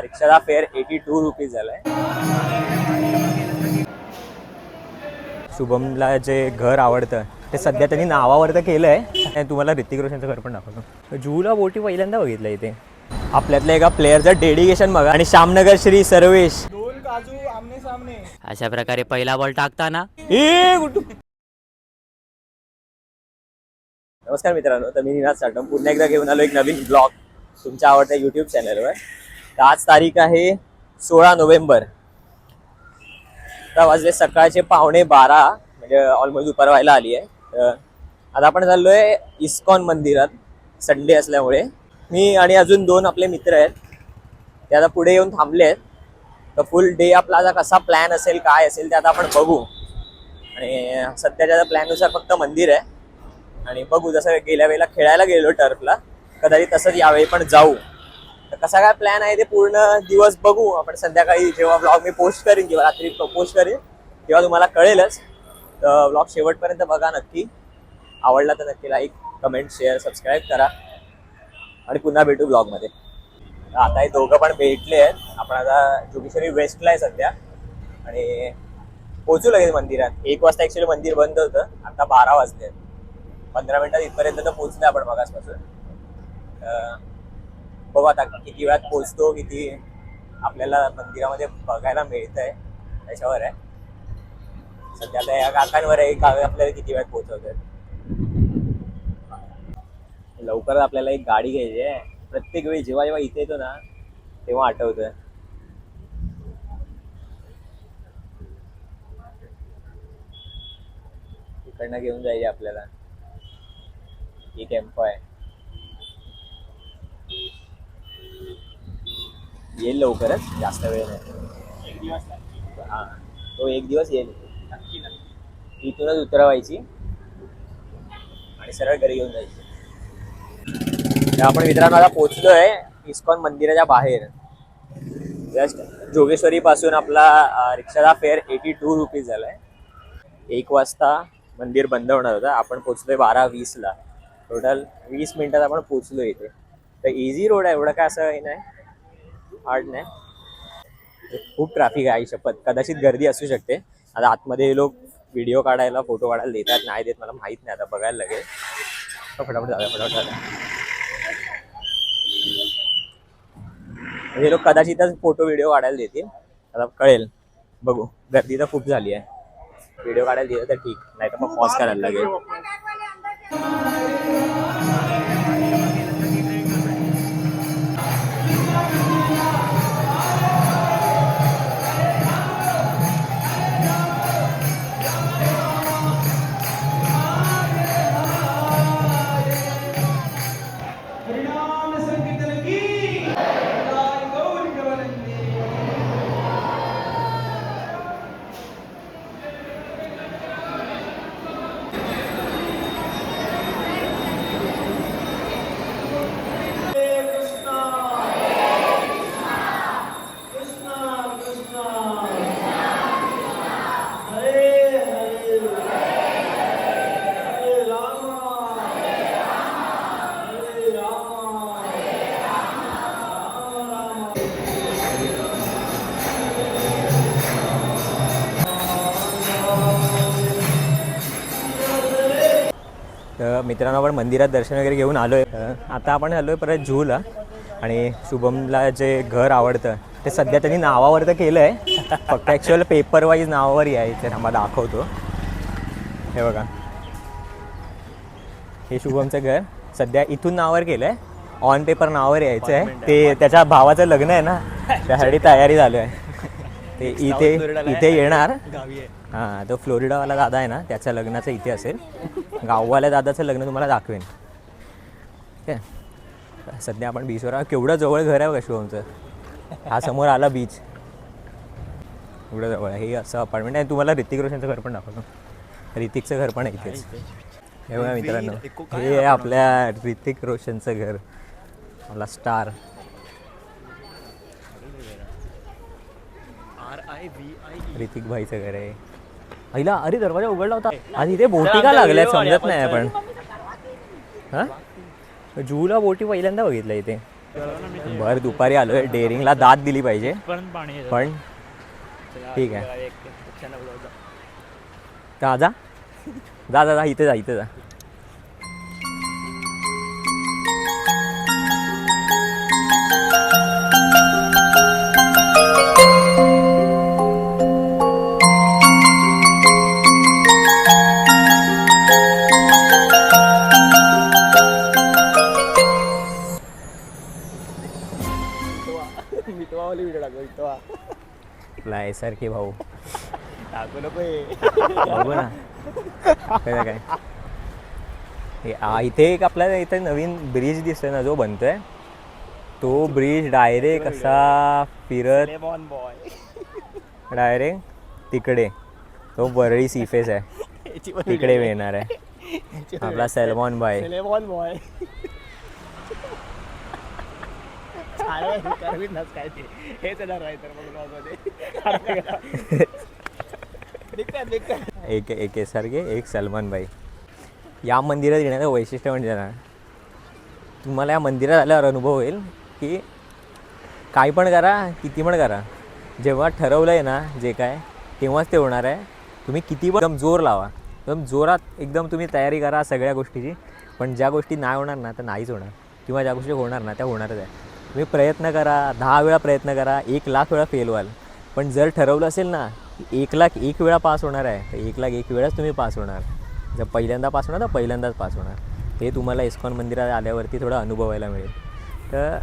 रिक्षाचा fair 82 rupees झालाय. शुभमला जे घर आवडतं ते सध्या त्यांनी नावावर तर केलंय. तुम्हाला ऋतिक रोशनचं घर पण दाखवतो. जुहूला बोटी पहिल्यांदा बघितलं इथे. आपल्यातल्या एका प्लेअरचं डेडिकेशन बघा. आणि श्यामनगर श्री सर्वेश दोन काजू आमने सामने. अशा प्रकारे पहिला बॉल टाकताना नमस्कार मित्रांनो, तर मी निनाद साटम पुन्हा एकदा घेऊन आलो एक नवीन ब्लॉग तुमच्या आवडत्या यूट्यूब चॅनलवर. तर आज तारीख आहे 16 नोव्हेंबर. आता वाजले सकाळचे 11:15, म्हणजे ऑलमोस्ट दुपार व्हायला आली आहे. तर आता आपण चाललोय इस्कॉन मंदिरात, संडे असल्यामुळे. मी आणि अजून 2 आपले मित्र आहेत, ते आता पुढे येऊन थांबले आहेत. तर फुल डे आपला आता कसा प्लॅन असेल, काय असेल ते आता आपण बघू. आणि सध्याच्या प्लॅननुसार फक्त मंदिर आहे. आणि बघू, जसं गेल्या वेळेला खेळायला गेलो टर्फला, कदाचित तसंच यावेळी पण जाऊ. तर कसा काय प्लॅन आहे ते पूर्ण दिवस बघू आपण. संध्याकाळी जेव्हा ब्लॉग मी पोस्ट करेन किंवा रात्री पोस्ट करेन तेव्हा तुम्हाला कळेलच. तर ब्लॉग शेवटपर्यंत बघा नक्की. आवडला तर नक्की लाईक, कमेंट, शेअर, सबस्क्राईब करा. आणि पुन्हा भेटू ब्लॉगमध्ये. आता हे दोघं पण भेटले आहेत. आपण आता जोगेश्वरी वेस्टला आहे सध्या आणि पोहोचू लगेच मंदिरात. 1 वाजता ॲक्च्युली मंदिर बंद होतं, आता 12 वाजले. 15 मिनिटात इथपर्यंत तर पोहोचलो आपण मगासपासून. बघू आता किती वेळात पोहोचतो, किती आपल्याला मंदिरामध्ये बघायला मिळतंय त्याच्यावर आहे. सध्या आता या काकांवर आहे, आपल्याला किती वेळात पोहोचवतोय. लवकर आपल्याला एक गाडी घ्यायची आहे. प्रत्येक वेळी जेव्हा जेव्हा इथे येतो ना तेव्हा आठवतं. इकडनं घेऊन जायचे आपल्याला. ही टेम्पो आहे, येईल लवकरच, जास्त वेळ नाही. 1 दिवस. हा, तो 1 दिवस येईल. इथूनच उतरवायची आणि सरळ घरी घेऊन जायची. आपण मित्रांनो आता पोहोचलोय इस्कॉन मंदिराच्या बाहेर. जस्ट जोगेश्वरी पासून आपला रिक्षाचा फेअर 82 रुपीज झालाय. 1 वाजता मंदिर बंद होणार होतं. आपण पोहोचलोय 12:20ला. टोटल 20 मिनिटात आपण पोहोचलो इथे. तर इझी रोड आहे, एवढं काय असं हे नाही, हार्ड नाही. खूप ट्रॅफिक आहे, शपथ. कदाचित गर्दी असू शकते. आता आतमध्ये लोक व्हिडिओ काढायला, फोटो काढायला देतात, नाही देत मला माहीत नाही, आता बघायला लागेल. फटाफट जाऊया, फटाफट जाऊया. हे लोक कदाचितच फोटो व्हिडिओ काढायला देतील, आता कळेल. बघू, गर्दी तर खूप झाली आहे. व्हिडिओ काढायला दिलं तर ठीक, नाही तर मग पॉज करायला लागेल. तर मित्रांनो आपण मंदिरात दर्शन वगैरे घेऊन आलो आहे. आता आपण आलो आहे परत जुहूला. आणि शुभमला जे घर आवडतं ते सध्या त्यांनी नावावर तर केलं आहे, फक्त ॲक्च्युअल पेपर वाईज नावावर यायचं. थांबा दाखवतो. हे बघा, हे शुभमचं घर सध्या इथून नावावर केलं आहे, ऑन पेपर नावावर यायचं आहे. ते त्याच्या भावाचं लग्न आहे ना, त्यासाठी तयारी चालू आहे. ते इथे येणार. हां, तो फ्लोरिडावाला दादा आहे ना, त्याच्या लग्नाचं इथे असेल. गाववाल्या दादाचं लग्न तुम्हाला दाखवेन. ठीक आहे. सध्या आपण बीचवर. केवढं जवळ घर आहे बघा शुभमचं. हा समोर आला बीच, एवढं जवळ आहे. हे असं अपार्टमेंट आहे. तुम्हाला ऋतिक रोशनचं घर पण दाखवतो. ऋतिकचं घर पण आहे इथेच. हे बघा मित्रांनो, हे आहे आपल्या ऋतिक रोशनचं घर, आपला स्टार. ऋतिक भाईचं घर आहे. पहिला अरे दरवाजा उघडला होता. आणि इथे बोटी का लागल्या समजत नाही. आपण हां जुहूला बोटी पहिल्यांदा बघितलं इथे. भर दुपारी आलोय, डेअरिंगला दाद दिली पाहिजे, पण पाणी पण ठीक आहे. का जा जा जा जा, इथे जा इथे जा. सारखे भाऊ टाकू नको हे. बघू ना काय इथे एक आपल्याला इथे नवीन ब्रिज दिसतोय ना जो बनतोय, तो ब्रिज डायरेक्ट असा फिरत लेमॉन बॉय. डायरेक्ट तिकडे तो वरळी सीफेस आहे, तिकडे मिळणार आहे आपला सॅल्मॉन बाय. लेमॉन बॉय. काय ते हेच येणार नाही तर मग एक सारखे एक सलमान भाई. या मंदिरात येण्याचं वैशिष्ट्य म्हणजे ना, तुम्हाला या मंदिरात आल्यावर अनुभव होईल की काय पण करा, किती पण करा, जेव्हा ठरवलं आहे ना जे काय, तेव्हाच ते होणार आहे. तुम्ही किती पण एकदम जोर लावा, एकदम जोरात एकदम तुम्ही तयारी करा सगळ्या गोष्टीची, पण ज्या गोष्टी नाही होणार ना त्या नाहीच होणार, किंवा ज्या गोष्टी होणार ना त्या होणारच आहे. तुम्ही प्रयत्न करा, 10 वेळा प्रयत्न करा, 1,00,000 वेळा फेल व्हाल, पण जर ठरवलं असेल ना की 1,00,001 वेळा पास होणार आहे, तर 1,00,001 वेळाच तुम्ही पास होणार. जर पहिल्यांदा पास होणार तर पहिल्यांदाच पास होणार. हे तुम्हाला इस्कॉन मंदिरात आल्यावरती थोडं अनुभवायला मिळेल. तर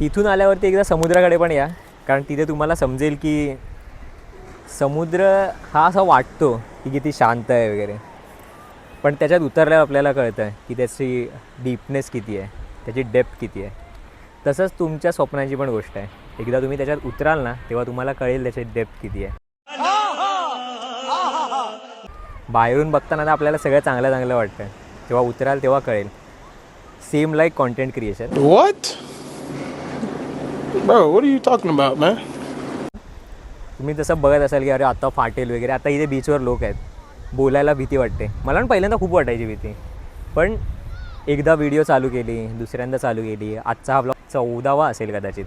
तिथून आल्यावरती एकदा समुद्राकडे पण या, कारण तिथे तुम्हाला समजेल की समुद्र हा असा वाटतो की किती शांत आहे वगैरे, पण त्याच्यात उतरल्यावर आपल्याला कळतं की त्याची डीपनेस किती आहे, त्याची डेप्थ किती आहे. तसंच तुमच्या स्वप्नांची पण गोष्ट आहे. एकदा तुम्ही त्याच्यात उतराल ना तेव्हा तुम्हाला कळेल त्याची डेप्थ किती आहे. बाहेरून बघताना तर आपल्याला सगळं चांगलं चांगलं वाटतं, जेव्हा उतराल तेव्हा कळेल. Same like content creation. What? Bro, what are you talking about, man? तुम्ही जसं बघत असाल की अरे आता फाटेल वगैरे, आता इथे बीचवर लोक आहेत, बोलायला भीती वाटते. मला पण पहिल्यांदा खूप वाटायची भीती, पण एकदा व्हिडिओ चालू केली, दुसऱ्यांदा चालू केली, आजचा हा ब्लॉग 14वा असेल कदाचित.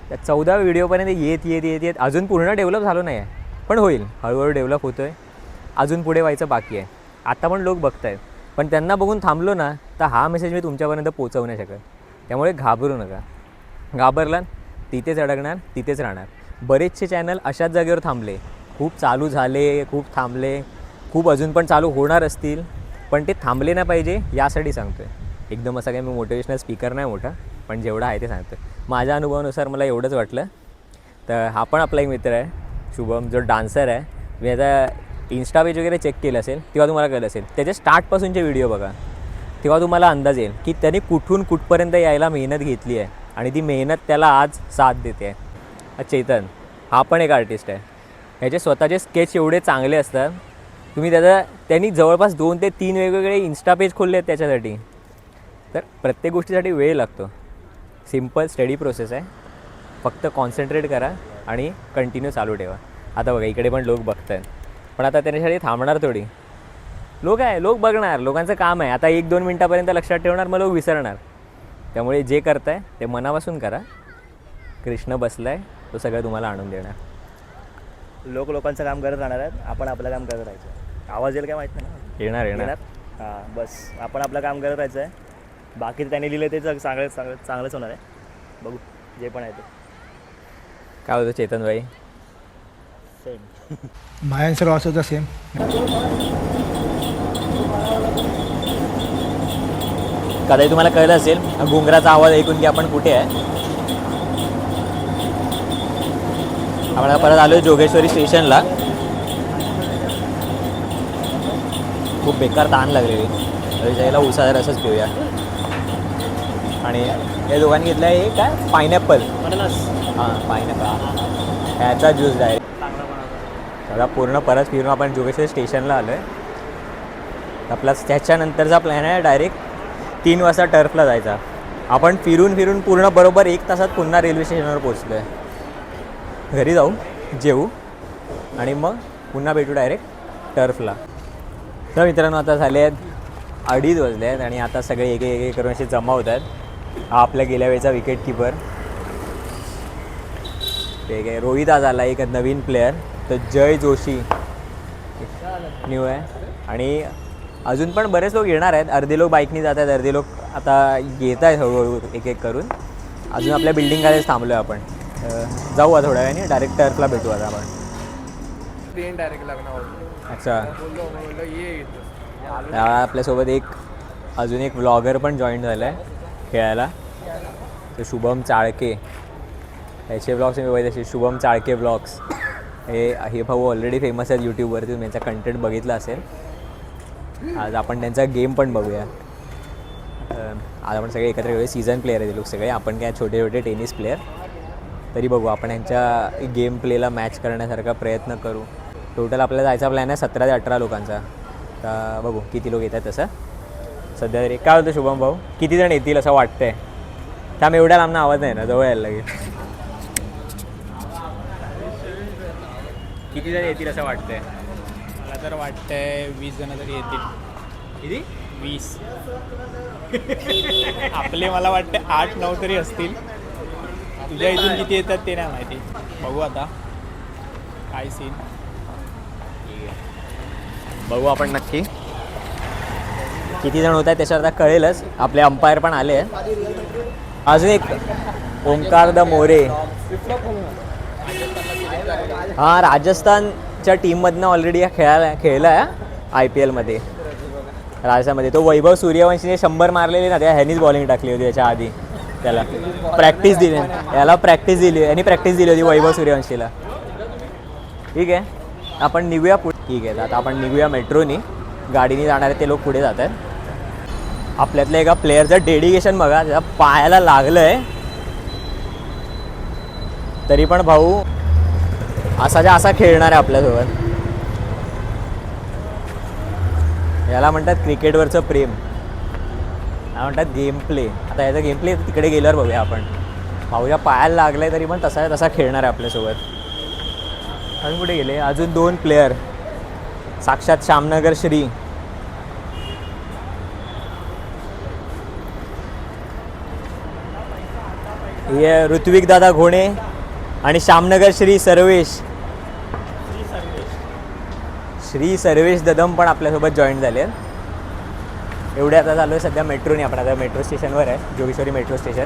त्या 14व्या व्हिडिओपर्यंत येत येत येत येत अजून पूर्ण डेव्हलप झालो नाही आहे, पण होईल, हळूहळू डेव्हलप होतो आहे. अजून पुढे व्हायचं बाकी आहे. आता पण लोक बघत आहेत, पण त्यांना बघून थांबलो ना तर हा मेसेज मी तुमच्यापर्यंत पोहोचवू नाही शकत. त्यामुळे घाबरू नका. घाबरलात तिथेच अडकणार, तिथेच राहणार. बरेचसे चॅनल अशाच जागेवर थांबले, खूप चालू झाले, खूप थांबले, खूप अजून पण चालू होणार असतील, पण ते थांबले नाही पाहिजे यासाठी सांगतो आहे. एकदम असं काही मी मोटिवेशनल स्पीकर नाही मोठा, पण जेवढं आहे ते सांगतो आहे. माझ्या अनुभवानुसार मला एवढंच वाटलं. तर हा पण आपला एक मित्र आहे शुभम, जो डान्सर आहे. मी आता इन्स्टा पेज वगैरे चेक केलं असेल तेव्हा तुम्हाला कळलं असेल, त्याचे स्टार्टपासूनचे व्हिडिओ बघा, तेव्हा तुम्हाला अंदाज येईल की त्याने कुठून कुठपर्यंत यायला मेहनत घेतली आहे, आणि ती मेहनत त्याला आज साथ देते आहे. चेतन हा पण एक आर्टिस्ट आहे. ह्याचे स्वतःचे स्केच एवढे चांगले असतात, तुम्ही त्यांनी जवळपास 2 ते 3 वेगवेगळे इन्स्टा पेज खोलले आहेत त्याच्यासाठी. तर प्रत्येक गोष्टीसाठी वेळ लागतो. सिम्पल स्टडी प्रोसेस आहे. फक्त कॉन्सन्ट्रेट करा आणि कंटिन्यू चालू ठेवा. आता बघा इकडे पण लोक बघत आहेत, पण आता त्याच्यासाठी थांबणार थोडी. लोक आहे, लोक बघणार, लोकांचं काम आहे. आता 1-2 मिनटापर्यंत लक्षात ठेवणार, मग लोक विसरणार. त्यामुळे जे करताय ते मनापासून करा. कृष्ण बसलाय, तो सगळं तुम्हाला आणून देणार. लोकांचं काम करत राहणार आहेत, आपण आपलं काम करत राहायचं. आवाज येईल काय माहीत नाही ना, येणार येणार. हां बस आपण आपलं काम करत राहायचं आहे. बाकी त्यांनी लिहिलं ते चांगलंच होणार आहे. बघू जे पण आहे ते. काय होतं चेतन भाई? Same. My answer also the same. कदाचित तुम्हाला कळलं असेल घुंगराचा आवाज ऐकून की आपण कुठे आहे. आपण परत आलो जोगेश्वरी स्टेशनला. खूप बेकार ताण लागलेली, तरी जायला उसाचा रसच पिऊया. आणि या दोघांनी घेतलं आहे हे काय, पायनॅपल. हां पायनॅपल, ह्याचा ज्यूस डायरेक्ट. बघा पूर्ण परत फिरून आपण जोगेश्वरी स्टेशनला आलो आहे. आपला त्याच्यानंतरचा प्लॅन आहे डायरेक्ट 3 वाजता टर्फला जायचा. आपण फिरून फिरून पूर्ण बरोबर 1 तासात पुन्हा रेल्वे स्टेशनवर पोचलो आहे. घरी जाऊ, जेवू आणि मग पुन्हा भेटू डायरेक्ट टर्फला. तर मित्रांनो आता झाले आहेत 2:30 वाजले आहेत आणि आता सगळे एक एक करून असे जमा होत आहेत. हा आपल्या गेल्या वेळेचा विकेट कीपर ठीक आहे. रोहित आज आला एक नवीन प्लेअर, तर जय जोशी न्यू आहे. आणि अजून पण बरेच लोक येणार आहेत. अर्धे लोक बाईकनी जात आहेत, अर्धे लोक आता येत आहेत हळूहळू एक एक करून. अजून आपल्या बिल्डिंगमध्येच थांबलो आहे आपण. जाऊ थोड्या वेळाने डायरेक्ट टर्फला भेटू आता आपण. डायरेक्ट लग्नावर अच्छा, बोललो ये आपल्यासोबत एक अजून एक व्लॉगर पण जॉईन झाला आहे खेळायला. तो शुभम चाळके. त्याचे ब्लॉग्स मी बघितले, शुभम चाळके ब्लॉग्स. हे भाऊ ऑलरेडी फेमस आहेत यूट्यूबवरती, तुम्ही त्यांचा कंटेंट बघितला असेल. आज आपण त्यांचा गेम पण बघूया. आज आपण सगळे एकत्र घेऊया. सीझन प्लेयर आहेत लोक सगळे, आपण काय छोटे छोटे टेनिस प्लेयर. तरी बघू आपण यांच्या गेम प्लेला मॅच करण्यासारखा प्रयत्न करू. टोटल आपल्याला जायचा प्लॅन आहे 17 ते 18 लोकांचा. तर बघू किती लोक येतात तसं. सध्या तरी काय होतं शुभम भाऊ, किती जण येतील असं वाटतंय? त्यामुळे एवढ्या लांबना आवाज नाही ना, जवळ यायला लागेल. किती जण येतील असं वाटतंय? मला तर वाटतंय 20 जण तरी येतील. किती? 20. आपले मला वाटतं 8-9 तरी असतील. तुझ्या इथून किती येतात ते नाही माहिती, बघू आता काय सीन. बघू आपण नक्की किती जण होत आहेत त्याच्यावर आता कळेलच. आपले अंपायर पण आले आहेत. अजून एक ओंकार द मोरे. हां, राजस्थानच्या टीममधनं ऑलरेडी खेळला आहे IPLमध्ये. राजस्थानमध्ये तो वैभव सूर्यवंशीने 100 मारलेले ना, त्या ह्यानीच बॉलिंग टाकली होती याच्या आधी. त्याला प्रॅक्टिस दिली, याला प्रॅक्टिस दिली, यांनी प्रॅक्टिस दिली होती वैभव सूर्यवंशीला. ठीक आहे, आपण निघूया पुढे. ठीक आहे, आता आपण निघूया मेट्रोनी. गाडीने जाणारे ते लोक पुढे जात आहेत. आपल्यातल्या एका प्लेअरचं डेडिकेशन बघा, त्याच्या पायाला लागलं आहे तरी पण भाऊ असा खेळणार आहे आपल्यासोबत. याला म्हणतात क्रिकेटवरचं प्रेम, याला म्हणतात गेम प्ले. आता याचा गेम प्ले तिकडे गेल्यावर बघूया आपण. भाऊच्या पायाला लागलं आहे तरी पण तसा खेळणार आहे आपल्यासोबत. अजून कुठे गेले? अजून 2 प्लेयर, साक्षात श्यामनगर श्री. हे ऋत्विक दादा घोणे आणि श्यामनगर श्री सर्वेश ददम पण आपल्यासोबत जॉईन झाले. एवढे आता चालू आहे सध्या मेट्रोने. आपण आता मेट्रो स्टेशनवर आहे, जोगेश्वरी मेट्रो स्टेशन.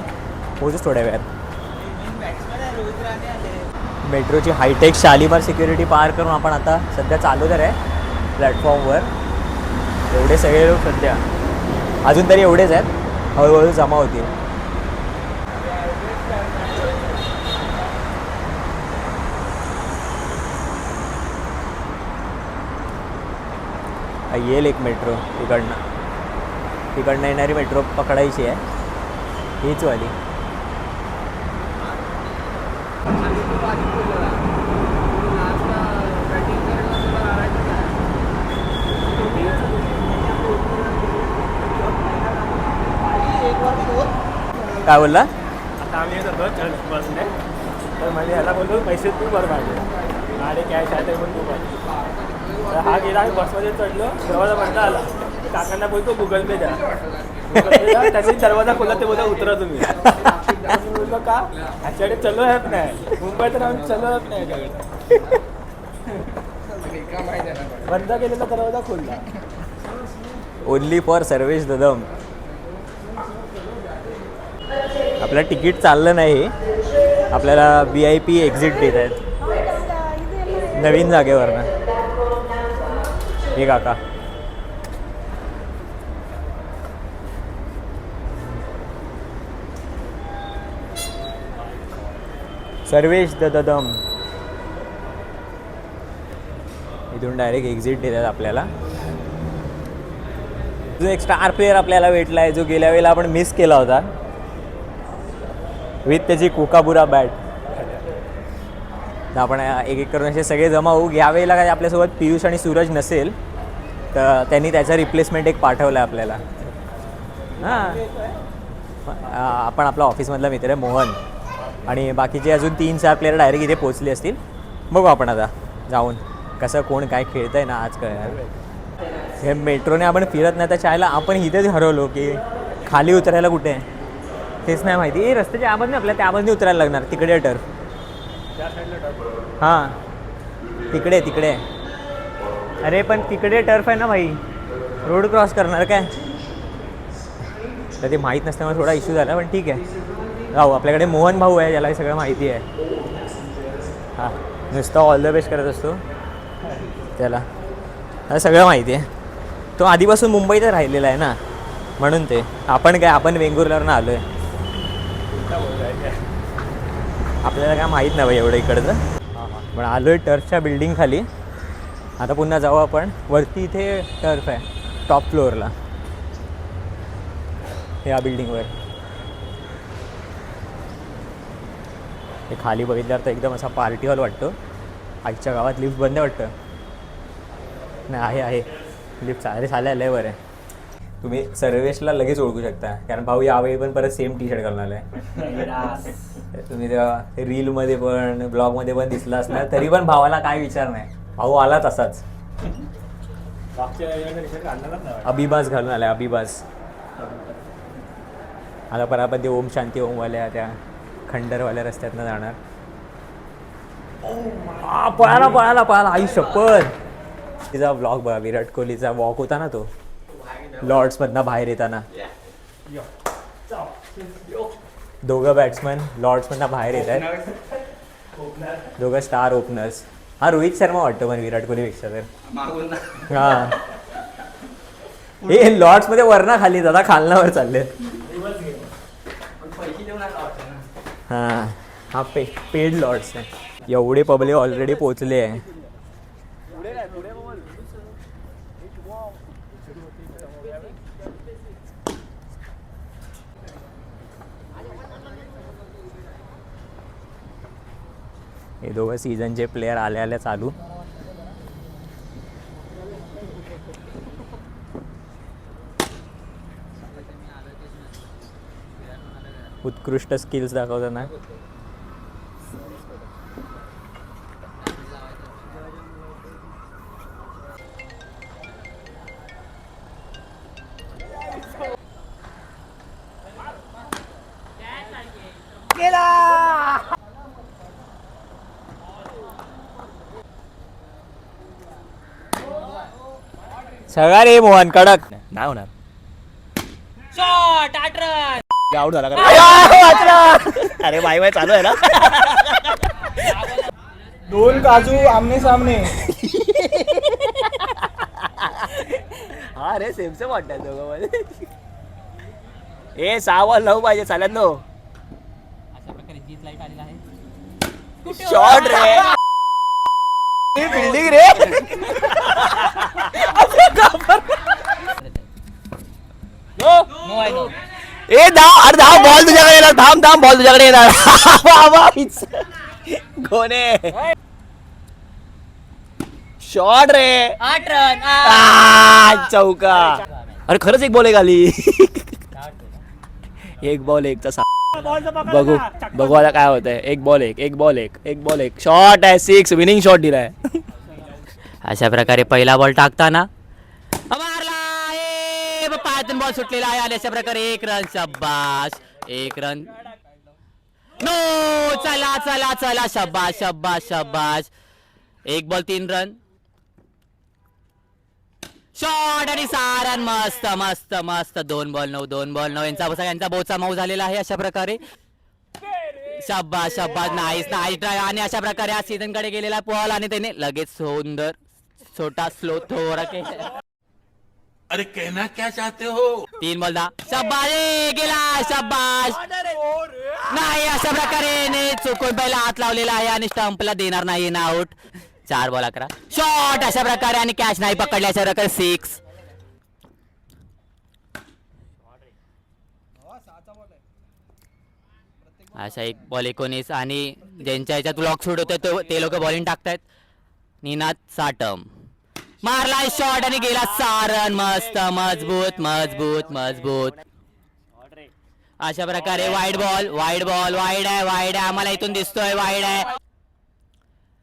पोहोचूच थोड्या वेळात. मेट्रोची हायटेक शालीमार सिक्युरिटी पार करून आपण आता सध्या चालू तर आहे प्लॅटफॉर्मवर. एवढे सगळे लोक सध्या अजून तरी एवढेच आहेत, हळूहळू जमा होतील. येईल एक मेट्रो तिकडनं येणारी मेट्रो पकडायची आहे, हीच वाली. काय बोलला? आता आम्ही जातो बसने, तर म्हणजे ह्याला बोलतो पैसे तू भर पाहिजे आणि कॅश आहे ते पण तू पाहिजे. तर हा गेला, आम्ही बसमध्ये चढलो, दरवाजा बंद आला. काकांना बोलतो गुगल पे द्या. त्याची दरवाजा खोला, ते बोलता उतरा तुम्ही. आम्ही बोललो का ह्याच्याकडे चलो हॅप नाही, मुंबई तर आम्ही चलो हॅप नाही ह्याच्याकडे. बंद केलेला दरवाजा खोलला. ओनली फॉर सर्वेश ददम. आपलं तिकीट चाललं नाही, आपल्याला VIP एक्झिट देत आहेत नवीन जागेवरनं. हे काका सर्वेश ददम इथून डायरेक्ट एक्झिट देतात आपल्याला. जो एक स्टार प्लेअर आपल्याला भेटला आहे, जो गेल्या वेळेला आपण मिस केला होता विथ त्याची कोकाबुरा बॅट. तर आपण एक एक करून असे सगळे जमा होऊ. यावेळेला काय आपल्यासोबत पियुष आणि सूरज नसेल, तर त्यांनी त्याचा रिप्लेसमेंट एक पाठवला आहे आपल्याला. हां, आपण आपला ऑफिसमधला मित्र आहे मोहन, आणि बाकीचे अजून 3-4 प्लेयर डायरेक्ट इथे पोचले असतील. बघू आपण आता जाऊन कसं कोण काय खेळतं आहे ना आज कळणार. हे मेट्रोने आपण फिरत नाही तर चायला आपण इथेच हरवलो की खाली उतरायला कुठे तेच नाही माहिती. रस्त्याच्या आबाजने आपल्याला त्या आबाजने उतरायला लागणार, तिकडे टर्फ. त्या साईडला टर्फ. हां तिकडे तिकडे. अरे पण तिकडे टर्फ आहे ना भाई, रोड क्रॉस करणार काय? तर ते माहीत नसल्यामुळे थोडा इश्यू झाला, पण ठीक आहे राहू. आपल्याकडे मोहन भाऊ आहे, ज्याला हे सगळं माहिती आहे. हां नुसतं ऑल द बेस्ट करत असतो त्याला, आता सगळं माहिती आहे. तो आधीपासून मुंबईत राहिलेला आहे ना, म्हणून ते. आपण काय, आपण वेंगुर्ल्यावरनं आलो आहे, आपल्याला काय माहीत नाही भाई एवढं इकडचं. पण आलो आहे टर्फच्या बिल्डिंग खाली. आता पुन्हा जाऊ आपण वरती. इथे टर्फ आहे टॉप फ्लोअरला, या बिल्डिंगवर. हे खाली बघितल्यावर तर एकदम असा पार्टी हॉल वाटतो. आजच्या गावात लिफ्ट बंद आहे वाटतं. नाही आहे लिफ्ट. सारे साले आलं आहे बरं. तुम्ही सर्वेशला लगेच ओळखू शकता, कारण भाऊ यावेळी पण परत सेम टी शर्ट घालून आला आहे. तुम्ही तेव्हा रीलमध्ये पण ब्लॉगमध्ये पण दिसला असणार, तरी पण भावाला काय विचार नाही. भाऊ आला तसाच अभिबास घालून आलाय. अभिबास. आता परत आपण ते ओम शांती ओमवाल्या त्या खंडरवाल्या रस्त्यातनं जाणार. पळाला पळाला पळाला. आई शपथ. तिचा ब्लॉग बघा, विराट कोहलीचा वॉक होता ना तो लॉर्ड्समधनं बाहेर येताना. दोघं बॅट्समन लॉर्ड्समधनं बाहेर येत आहेत, दोघं स्टार ओपनर्स. हा रोहित शर्मा वाटतो पण विराट कोहलीपेक्षा तर. हां हे लॉर्ड्समध्ये वरना खाली दादा, खालनावर चालले. हां हा पेड लॉर्ड्स आहे. एवढे पब्लिक ऑलरेडी पोचले आहे. हे दोघं सीझनचे प्लेयर आले आले चालू. उत्कृष्ट स्किल्स दाखवताना. सगळा रे मोहन कडक नाही होणार. आउट झाला का? अरे बाय बाय चालू आहे ना. 2 काजू आमने सामने. हा रे सेम सेम वाटत दोघं. ए 6 बॉल 9 पाहिजे चालत. शॉट रे बिल्डिंग रे. ए अरे धाव बॉल तुझ्याकडे येणार. थांब बॉल तुझ्याकडे येणार. कोणे शॉट रे. 8 रन. चौका. अरे खरंच एक बॉल आहे खाली. एक बॉल एक तसा. बघू आता काय होत आहे. एक बॉल एक शॉट आहे. 6 विनिंग शॉट दिलाय. अशा प्रकारे पहिला बॉल टाकताना मारला. 5 बॉल सुटलेला आहे आणि अशा प्रकारे 1 रन. शब्बाश. 1 रन. नो. चला चला चला. शब्बाश शब्बाश शब्बाश. 1 बॉल 3 रन. शॉट आणि 6 रन. मस्त मस्त मस्त. 2 बॉल 9 यांचा बोचा मऊ झालेला आहे. अशा प्रकारे शब्बाश शब्बाश. Nice nice try. आणि अशा प्रकारे आज सीझन कडे गेलेला बॉल आणि त्याने लगेच सुंदर छोटा स्लो थोडा केला. अरे कहना क्या चाहते हो? 3 बॉल 10. शब्बाश. गेला. शब्बाश. नाही अशा प्रकारे चुकून पहिला हात लावलेला आहे आणि स्टंपला देणार नाही ना आउट. 4 बॉल 11. शॉट अशा प्रकारे आणि कॅच नाही पकडले. अशा प्रकारे 6. अशा 1 बॉल 19 आणि ज्यांच्या ह्याच्यात ब्लॉक शूट होते ते लोक बॉलिंग टाकतायत. निनाद साटम मारलाय शॉट आणि गेला. 6 रन. मस्त मजबूत मजबूत मजबूत. अशा प्रकारे वाईड बॉल वाईड आहे. आम्हाला इथून दिसतोय वाईड आहे.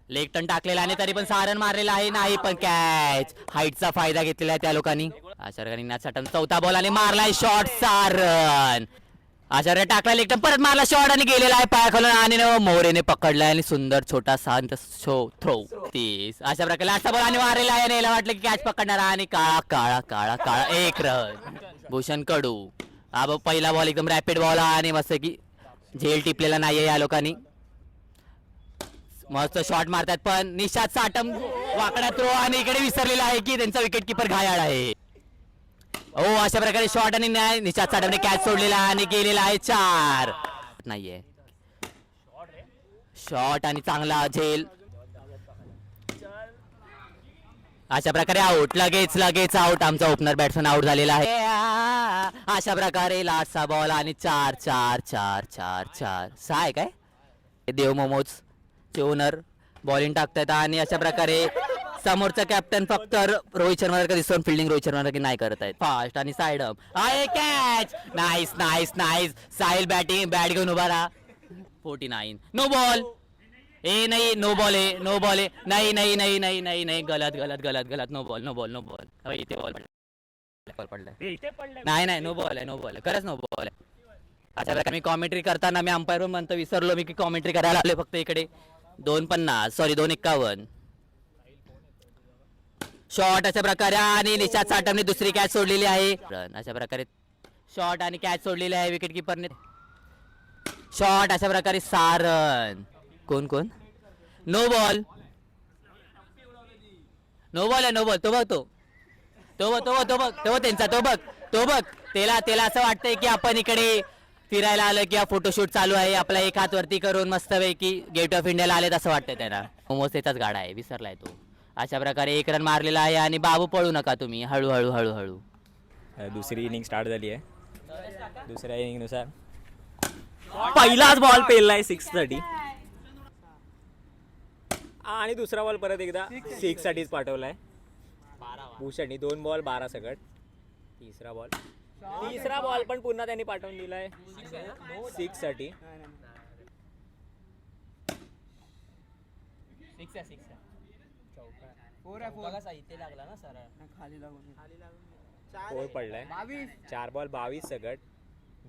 लेग टर्न टाकलेला आणि तरी पण 6 रन मारलेला आहे. नाही पण कॅच. हाईटचा फायदा घेतलेला आहे त्या लोकांनी. अशा प्रकारे निनाद साटम 4था बॉल आणि मारलाय शॉट. 6 रन. आचार्य टाकला लेकटन परत मारला शॉट आणि गेलेला आहे पाया खालून आणि मोरेने पकडलाय आणि सुंदर छोटा शांत थ्रो 30. अशा प्रकारे लास्टचा बॉल आणि मारलेला आहे आणि याला वाटलं की कॅच पकडणार आणि काळा काळा काळा काळा 1 रन. भूषण कडू हा पहिला बॉल एकदम रॅपिड बॉल आणि मस्त की झेल टिपलेला नाहीये या लोकांनी. मस्त शॉट मारतात पण निशाद साटम वाकडा थ्रो आणि इकडे विसरलेला आहे की त्यांचा विकेट किपर घायाळ आहे. हो अशा प्रकारे शॉट आणि निशाद साटमने कॅच सोडलेला आणि गेलेला आहे 4. नाहीये शॉट आणि चांगला झेल. अशा प्रकारे आउट लगेच आउट. आमचा ओपनर बॅट्समन आउट झालेला आहे. अशा प्रकारे लास्टचा बॉल आणि 4 4 4 4 4 6 आहे काय. देव मोमोज चे ओनर बॉलिंग टाकतात आणि अशा प्रकारे समोरचा कॅप्टन फक्त रोहित शर्मा दिसतो फिल्डिंग रोहित शर्मा नाही करत आहेत. फास्ट आणि साइड अप आहे catch. Nice nice nice. Sahil bat घेऊन उभा राहा. 49 नो बॉल. ए नाही नो बॉल आहे नो बॉल आहे. नाही नाही नाही नाही नाही नाही गलत गलत गलत गलत. No ball no ball no ball. इथे बॉल पडलाय. नाही नाही नो बॉल आहे नो बॉल आहे खरंच नो बॉल आहे. अशा प्रकारे मी कॉमेंट्री करताना मी अंपायर म्हणतो विसरलो मी की कॉमेंट्री करायला आले फक्त इकडे. 2:50 सॉरी 2:51 शॉट अशा प्रकारे आणि निशाद साटमने दुसरी कॅच सोडलेली आहे. अशा प्रकारे शॉट आणि कॅच सोडलेली आहे विकेट किपरने. शॉट अशा प्रकारे 6 रन. कोण कोण नो बॉल नो बॉल आहे नो बॉल. तो बघ त्यांचा तो बघ त्याला असं वाटतंय की आपण इकडे फिरायला आलं किंवा फोटोशूट चालू आहे आपला एक हात वरती करून मस्तपैकी गेट ऑफ इंडियाला आलेत असं वाटतंय त्यांना. मोमोज त्याचाच गाडा आहे विसरलाय तो. अशा प्रकारे 1 रन मारलेला आहे आणि बाबू पळू नका तुम्ही हळूहळू हळूहळू. दुसरी इनिंग स्टार्ट झाली आहे. दुसऱ्या इनिंगनुसार पहिलाच बॉल पेललाय 6साठी आणि दुसरा बॉल परत एकदा 6 साठीच पाठवलाय. भूषणनी 2 बॉल 12 सकट. तिसरा बॉल पण पुन्हा त्यांनी पाठवून दिलाय 6 साठी. फोर पडलाय. 4 बॉल 22 सकट.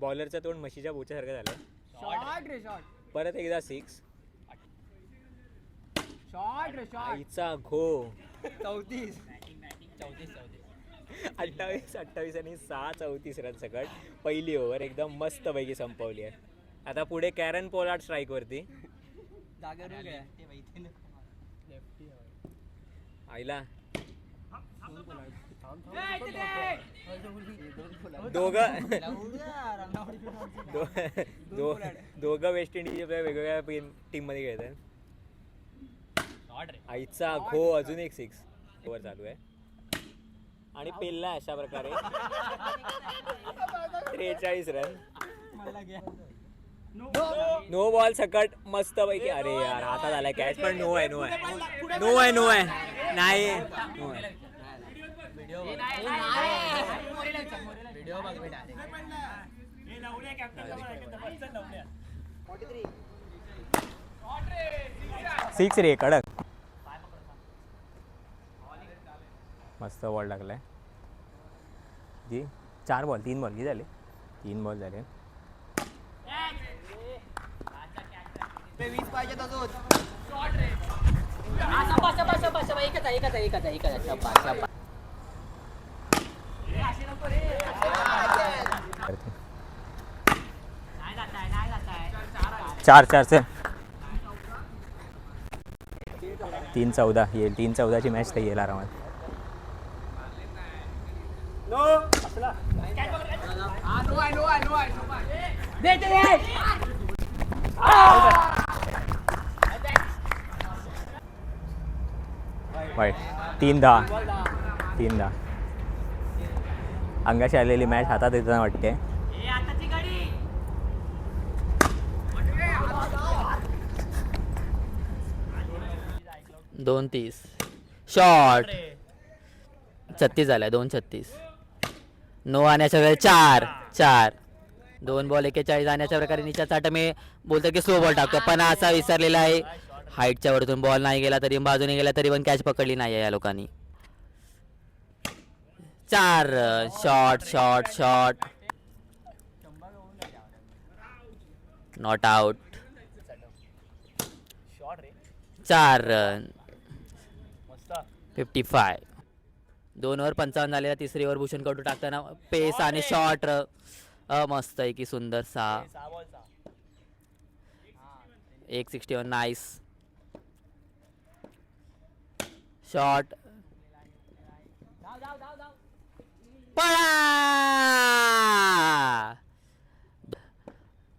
बॉलरचं तोंड म्हशीच्या बोच्यासारखं झालंय. परत एकदा 6. आईचा घो 28 आणि 6 34 रन सकट. पहिली ओव्हर एकदम मस्त पैकी संपवली आहे. आता पुढे कॅरन पोलार्ड स्ट्राईक वरती. आईला दोघं वेस्ट इंडिज वेगवेगळ्या टीम मध्ये खेळतात. आईचा घो अजून एक 6 ओव्हर चालू आहे आणि पेलला अशा प्रकारे 43 रन. नो बॉल सकट मस्त पैकी. अरे यार हातात आलाय कॅच पण नो आहे नाही. सिक्स रे कडक मस्त बॉल टाकलाय जी. 3 बॉल किती झाले. 3 बॉल झाले. चार 3-14 येईल. 3-14ची मॅच तर येईल आरामात. वाईट. 3-10 अंगाशी आलेली मॅच हातात येताना वाटते. 2:30 शॉट 36 झालाय. 2:36 नो आण्याच्या वेळेस 4 2 बॉल 41 आण्याच्या प्रकारे निशाद साटमे बोलतो की स्लो बॉल टाकतो पण असा विसरलेला आहे. हाईटच्या वरतून बॉल नाही गेला तरी बाजूने गेला तरी पण कॅच पकडली नाही या लोकांनी. 4 shot not out. 4 run. 55. 2 over 55 झालेला. तिसरी ओव्हर भूषण कवटू टाकताना पेस आणि शॉट मस्त आहे की सुंदर. 6. 161. Nice shot. पळा.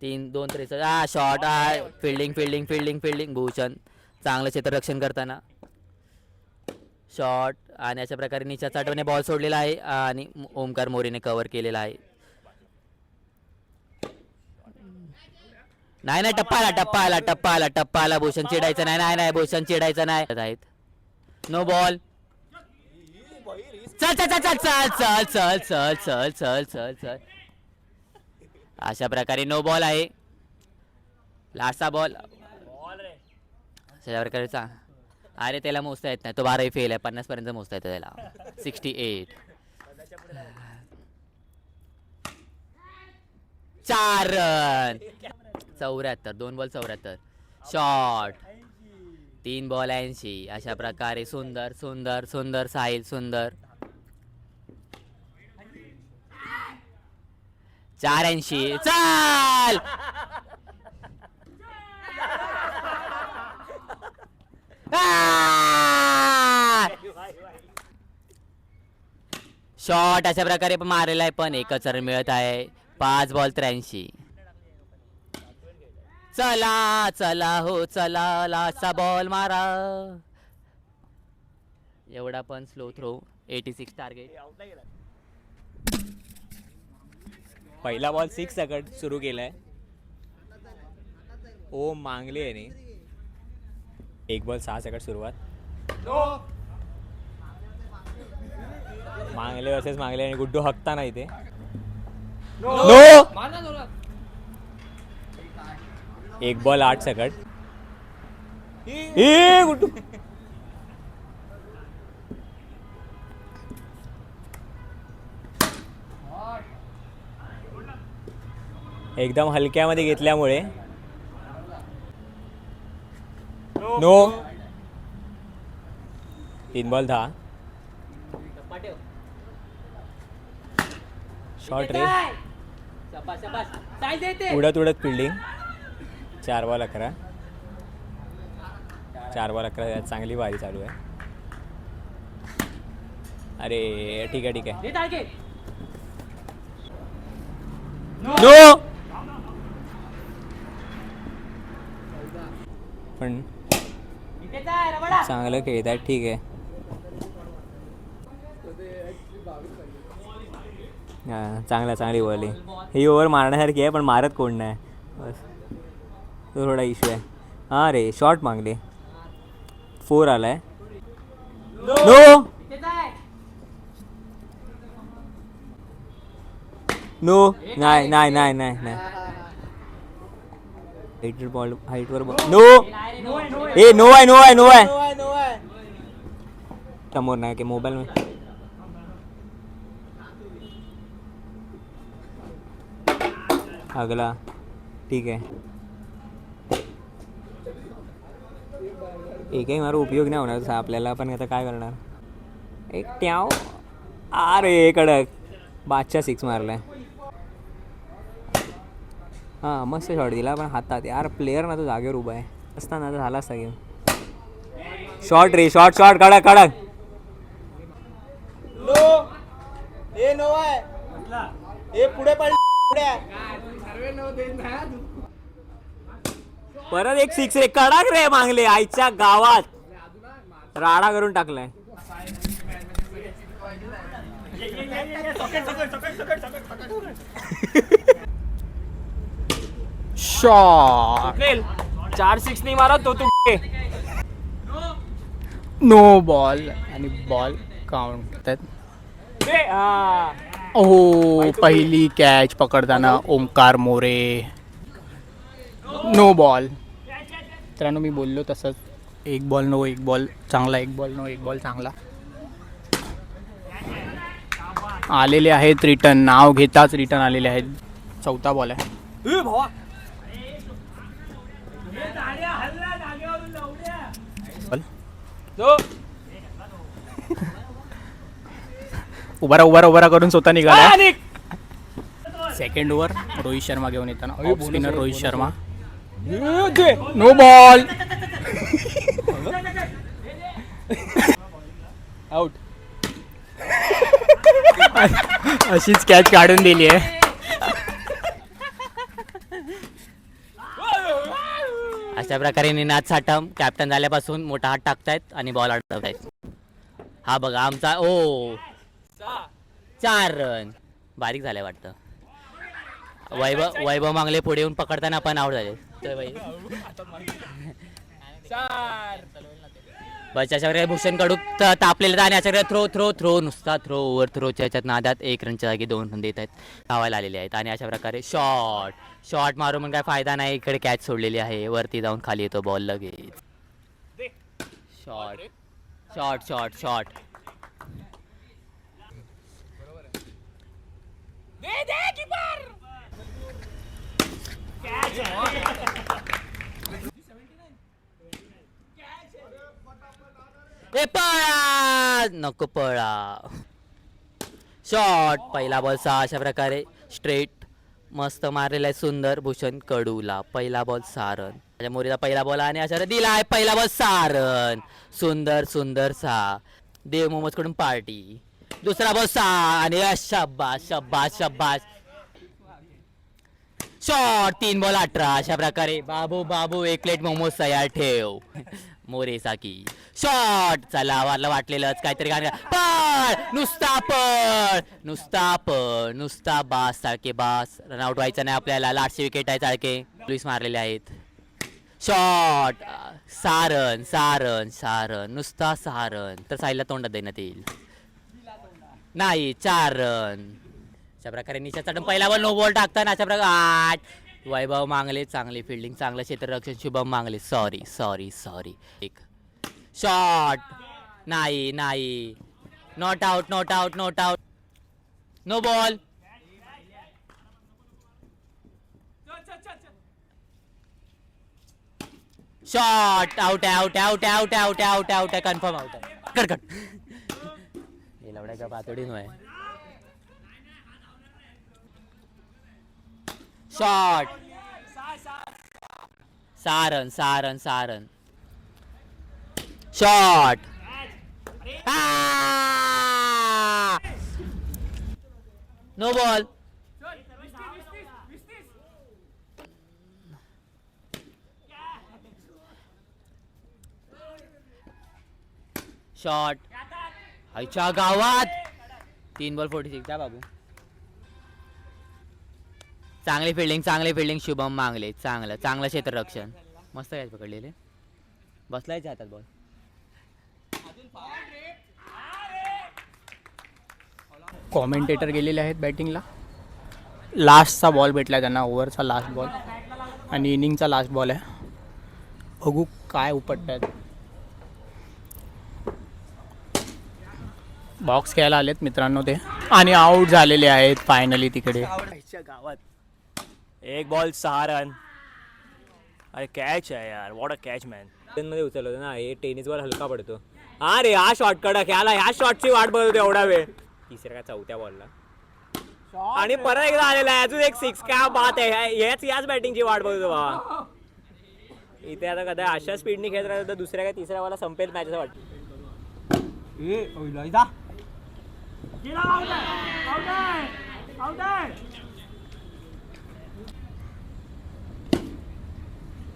3-2-63. शॉट आहे. फिल्डिंग भूषण चांगलं क्षेत्ररक्षण करताना शॉट. आणि अशा प्रकारे निशा चाटवने बॉल सोडलेला आहे आणि ओमकार मोरेने कव्हर केलेला आहे. नाही टप्पा आला. भूषण चिडायचं नाही भूषण चिडायचं नाही. No ball. चल. अशा प्रकारे नो बॉल आहे. लास्टचा बॉल अशा प्रकारे अरे त्याला मोजता येत नाही. तो 12 फेल आहे. 50 पर्यंत मोजता येतं त्याला. 68. 4 रन. 74. 2 बॉल 74. शॉट. 3 बॉल 80. अशा प्रकारे सुंदर साहिल सुंदर. 84. चल. शॉट अशा प्रकारे मारलेला आहे पण एकच रन मिळत आहे. 5 बॉल 83. चला हो चला. लास्टचा बॉल मारा. एवढा पण स्लो थ्रो. 86 टार्गेट. पहिला बॉल 6 सकट सुरू केलाय. ओम मांगले याने 1 बॉल 6 सकट सुरुवात. मांगले वर्सेस मांगले आणि गुड्डू हकता नाही ते. नो. 1 बॉल 8 सकट. गुड्डू. एकदम हलक्यामध्ये घेतल्यामुळे नो. 3 बॉल 10. शॉट रे. उडत फिल्डिंग. 4 बॉल 11. 4 बॉल 11. चांगली बारी चालू आहे. अरे ठीक आहे. नो. पण चांगलं खेळत आहे. ठीक आहे. चांगली बॉल आहे. ही ओव्हर मारण्यासारखी आहे पण मारत कोण नाही. बस तो थोडा इश्यू आहे. हां रे शॉट मागले. 4 आलाय. नो. नाही. हाईटवर बॉल. नो. नो आहे. समोर नाही की मोबाईल में अगला. ठीक आहे. एकही मारू उपयोग नाही होणार तसा आपल्याला पण. आता काय करणार. एक ट्याव. अरे कडक. बादशाह 6 मारलाय. हां मस्त शॉट दिला पण हातात. यार प्लेअर ना तो जागेवर उभा आहे. असताना तर झाला असता गेम. शॉट रे. शॉट कडक. नो आहे. पुढे परत एक 6 रे. कडक रे मागले. आईच्या गावात राडा करून टाकलाय. शॉट. 4 6 नाही मारत तो. नो बॉल आणि बॉल काउंट. हो पहिली कॅच पकडताना ओमकार मोरे. No ball. मित्रांनो मी बोललो तसंच. 1 बॉल नो 1 बॉल चांगला. 1 बॉल नो 1 बॉल चांगला. आलेले आहेत रिटर्न. नाव घेताच रिटर्न आलेले आहेत. 4था बॉल आहे. उभारा करून स्वतः निघाला. सेकंड ओव्हर रोहित शर्मा घेऊन येताना off spinner Rohit Sharma. No ball. Out. अशीच कॅच काढून दिली आहे. अशा प्रकारे निनाद साटम कॅप्टन झाल्यापासून मोठा हात टाकतायत आणि बॉल अडवतायत. हा बघा आमचा 4 रन. बारीक झालाय वाटतं. वैभव मांगले पुढे येऊन पकडताना पण आउट झाले. बस अशा प्रकारे भूषण कडू तापलेलं आणि अशा प्रकारे थ्रो नुसता थ्रो ओव्हर थ्रोच्या याच्यात नादात 1 रनच्या जागी 2 रन देत आहेत. धावायला आलेले आहेत आणि अशा प्रकारे शॉट मारून पण काय फायदा नाही. इकडे कॅच सोडलेली आहे. वरती जाऊन खाली येतो बॉल लगेच. शॉट पळा नको पळा. शॉट पहिला बॉल 6. अशा प्रकारे स्ट्रेट मस्त मारलेला आहे सुंदर भूषण कडूला. पहिला बॉल 6 रन. माझ्या मोरीचा पहिला बॉल आणि अशा दिलाय पहिला बॉल 6 रन. सुंदर 6. देव मोमोज कडून पार्टी. दुसरा बॉल 6 आणि शाबास. Shot 3 ball 18. अशा प्रकारे बाबू 1 प्लेट मोमोज तयार ठेव. मोरे साकी. शॉट चला वाटलेलंच काहीतरी गाणं. नुसता बास चाळके बास. रनआउट व्हायचं नाही आपल्याला. लास्टची विकेट आहे चाळके. लुईस मारलेले आहेत. शॉट 6 रन नुसता 6 रन. तर साईला तोंडात देण्यात येईल नाही. 4 रन. अशा प्रकारे निशाद साटम पहिला बॉल नो बॉल टाकताना अशा प्रकारे 8. वैभव मांगले चांगली फिल्डिंग चांगलं क्षेत्ररक्षण. शुभम मांगले सॉरी. एक शॉट नाही. Not out. No ball. Shot out आहे. कन्फर्म आउट आहे. कट हे लवड्या का पातळी नव्हे. Shot 6 run. Shot no ball. Shot आईच्या गावात. 3 बॉल 46. त्या बाबू चांगली फिल्डिंग शुभम मांगले. चांगलं क्षेत्ररक्षण. मस्त कॅच पकडलेले. बसलायच्या हातात बॉल. कॉमेंटेटर गेलेले आहेत बॅटिंगला. लास्टचा बॉल भेटला त्यांना. ओव्हरचा लास्ट बॉल आणि इनिंगचा लास्ट बॉल आहे. बघू काय उपटतात. बॉक्स खेळायला आलेत मित्रांनो ते आणि आऊट झालेले आहेत फायनली तिकडे. गावात 1 बॉल 6 रन. अरे कॅच आहे यार. What a catch man. मध्ये उचललं होतं ना. हे टेनिस बॉल हलका पडतो. अरे हा शॉट कडक. ह्या शॉटची वाट बघत होती एवढा वेळ. तिसऱ्या का 4थ्या बॉलला आणि परत एकदा आलेला आहे. अजून एक 6. क्या बात आहे. याच बॅटिंगची वाट बघतो बाबा. इथे आता कदा अशा स्पीडने खेळत राहिलं तर दुसऱ्या काय तिसऱ्या बॉलला संपेल मॅच असं वाटतं.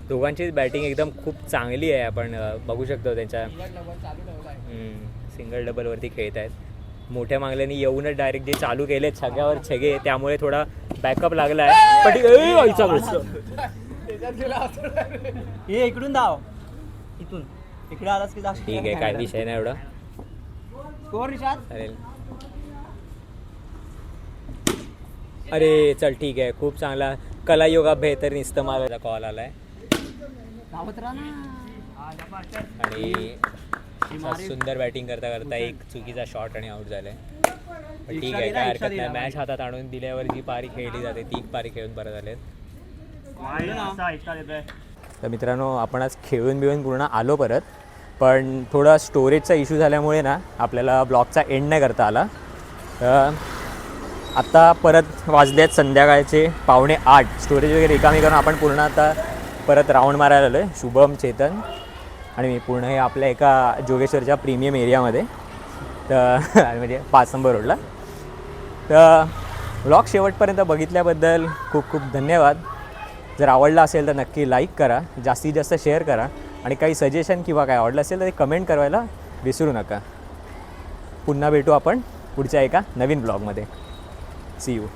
दोघांची बॅटिंग एकदम खूप चांगली आहे. आपण बघू शकतो त्यांच्या सिंगल डबलवरती खेळत आहेत. मोठ्या मांगल्याने येऊनच डायरेक्ट जे चालू केले छग्यावर छगे त्यामुळे थोडा बॅकअप लागला आहे. पण हे इकडून धाव. इथून इकडे आलास की जास्त. ठीक आहे काय विषय नाही एवढा. स्कोर रिशाद. चालेल. अरे चल ठीक आहे. खूप चांगला कलायोगा बेहतर इस्तेमालाचा कॉल आलाय आणि सुंदर बॅटिंग करता एक चुकीचा शॉट आणि आउट झालाय. ठीक आहे काय हरकत नाही. मॅच हातात आणून दिल्यावर जी पारी खेळली जाते ती पारी खेळून परत आले. तर मित्रांनो आपण आज खेळून बिळून पूर्ण आलो परत पण थोडा स्टोरेजचा इश्यू झाल्यामुळे ना आपल्याला ब्लॉगचा एंड नाही करता आला. तर आत्ता परत वाजले आहेत संध्याकाळचे 7:45. स्टोरेज वगैरे रिकामी करून आपण पूर्ण आता परत राऊंड मारायला आलो आहे. शुभम, चेतन आणि मी पूर्ण हे आपल्या एका जोगेश्वरच्या प्रीमियम एरियामध्ये, तर म्हणजे 5 नंबर रोडला. तर व्लॉग शेवटपर्यंत बघितल्याबद्दल खूप खूप धन्यवाद. जर आवडला असेल तर नक्की लाईक करा, जास्तीत जास्त शेअर करा आणि काही सजेशन किंवा काय आवडलं असेल तर ते कमेंट करायला विसरू नका. पुन्हा भेटू आपण पुढच्या एका नवीन ब्लॉगमध्ये. See you.